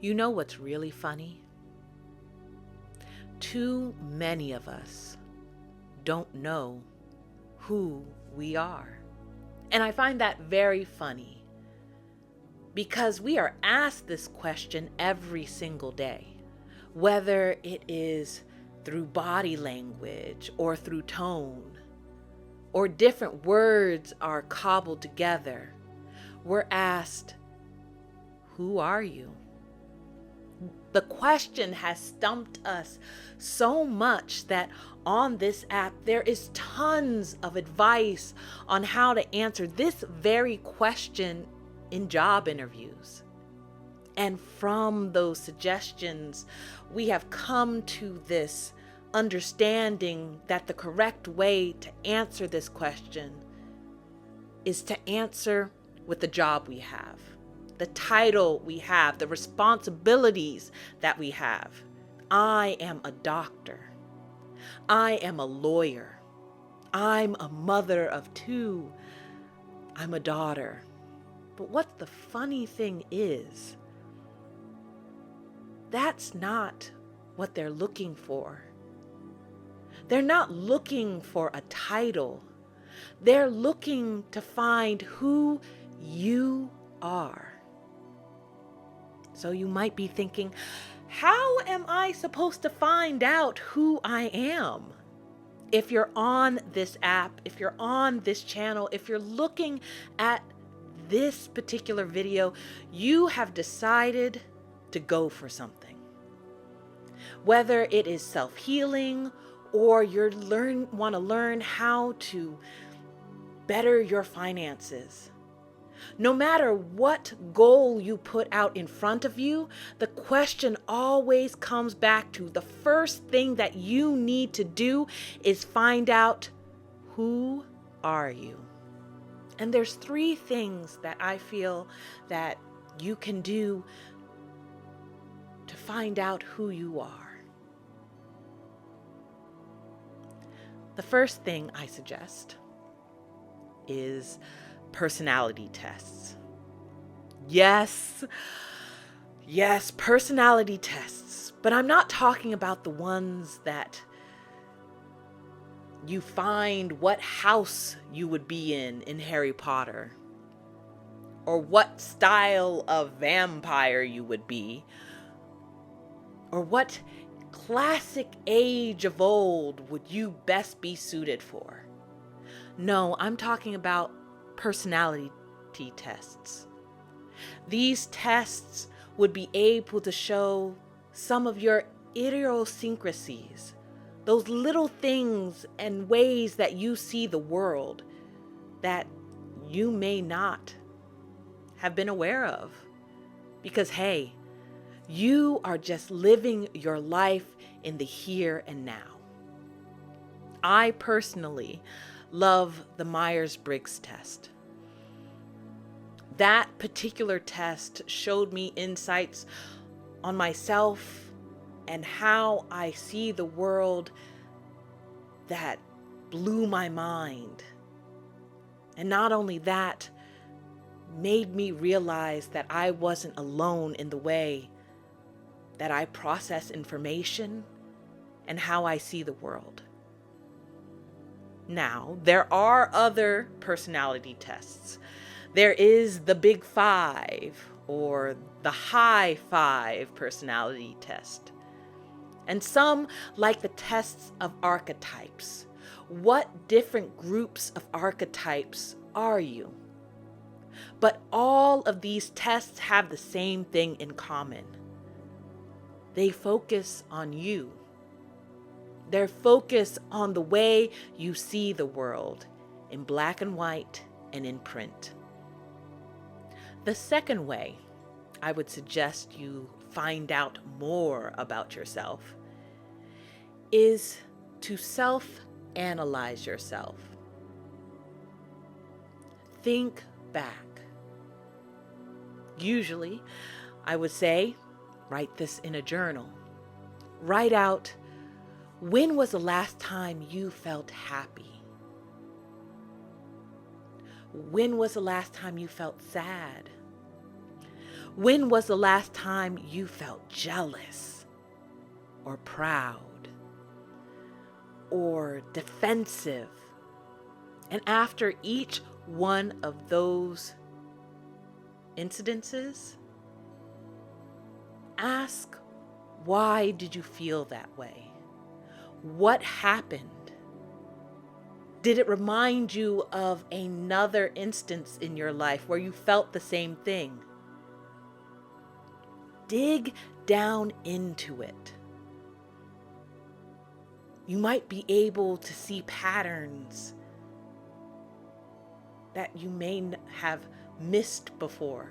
You know what's really funny? Too many of us don't know who we are. And I find that very funny because we are asked this question every single day, whether it is through body language or through tone, or different words are cobbled together. We're asked, who are you? The question has stumped us so much that on this app, there is tons of advice on how to answer this very question in job interviews. And from those suggestions, we have come to this understanding that the correct way to answer this question is to answer with the job we have, the title we have, the responsibilities that we have. I am a doctor. I am a lawyer. I'm a mother of two. I'm a daughter. But what the funny thing is, that's not what they're looking for. They're not looking for a title. They're looking to find who you are. So you might be thinking, how am I supposed to find out who I am? If you're on this app, if you're on this channel, if you're looking at this particular video, you have decided to go for something. Whether it is self-healing or you want to learn how to better your finances. No matter what goal you put out in front of you, the question always comes back to the first thing that you need to do is find out, who are you? And there's 3 things that I feel that you can do to find out who you are. The first thing I suggest is personality tests. Yes, personality tests. But I'm not talking about the ones that you find what house you would be in Harry Potter, or what style of vampire you would be, or what classic age of old would you best be suited for. No, I'm talking about personality tests. These tests would be able to show some of your idiosyncrasies, those little things and ways that you see the world that you may not have been aware of. Because hey, you are just living your life in the here and now. I personally love the Myers-Briggs test. That particular test showed me insights on myself and how I see the world that blew my mind. And not only that, made me realize that I wasn't alone in the way that I process information and how I see the world. Now, there are other personality tests. There is the Big Five or the High Five personality test. And some like the tests of archetypes. What different groups of archetypes are you? But all of these tests have the same thing in common. They focus on you. They're focused on the way you see the world, in black and white and in print. The second way I would suggest you find out more about yourself is to self-analyze yourself. Think back. Usually, I would say, write this in a journal. Write out, when was the last time you felt happy? When was the last time you felt sad? When was the last time you felt jealous or proud or defensive? And after each one of those incidences, ask, why did you feel that way? What happened? Did it remind you of another instance in your life where you felt the same thing? Dig down into it. You might be able to see patterns that you may have missed before.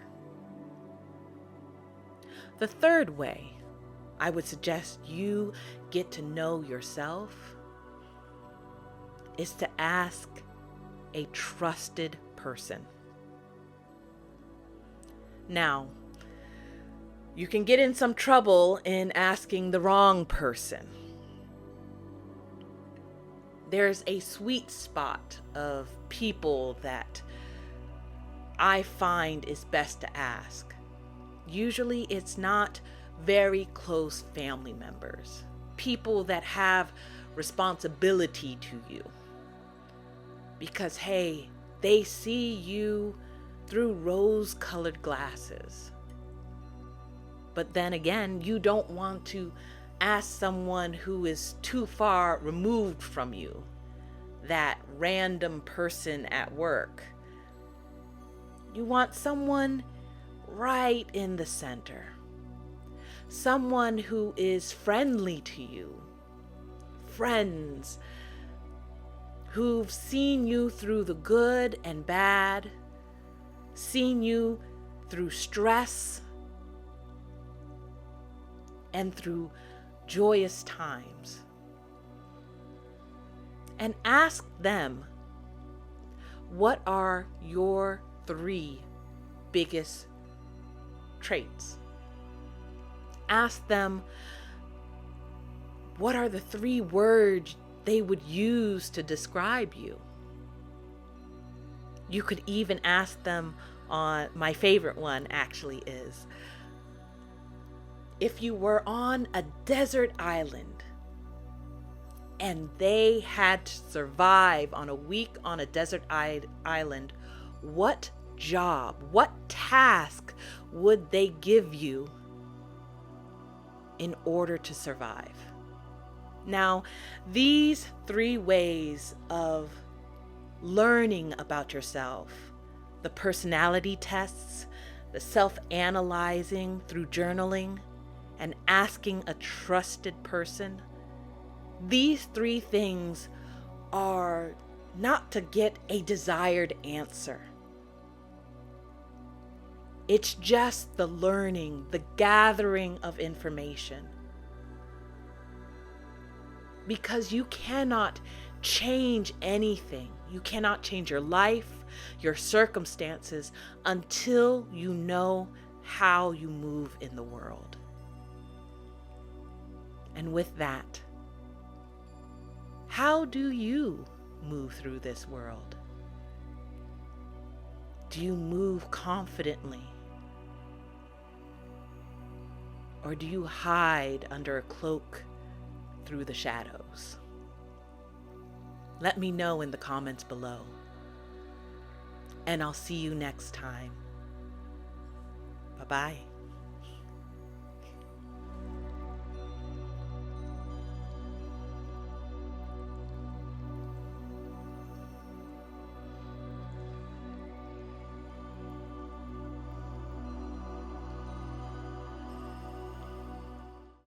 The third way I would suggest you get to know yourself is to ask a trusted person. Now, you can get in some trouble in asking the wrong person. There's a sweet spot of people that I find is best to ask. Usually it's not very close family members, people that have responsibility to you. Because, hey, they see you through rose-colored glasses. But then again, you don't want to ask someone who is too far removed from you, that random person at work. You want someone right in the center. Someone who is friendly to you. Friends who've seen you through the good and bad, seen you through stress and through joyous times. And ask them, what are your 3 biggest traits? Ask them, what are the 3 words they would use to describe you? You could even ask them on, my favorite one actually is, if you were on a desert island and they had to survive on a week on a desert island, what job, what task would they give you in order to survive? Now, these 3 ways of learning about yourself, the personality tests, the self-analyzing through journaling, and asking a trusted person, these 3 things are not to get a desired answer. It's just the learning, the gathering of information. Because you cannot change anything. You cannot change your life, your circumstances, until you know how you move in the world. And with that, how do you move through this world? Do you move confidently? Or do you hide under a cloak through the shadows? Let me know in the comments below. And I'll see you next time. Bye-bye.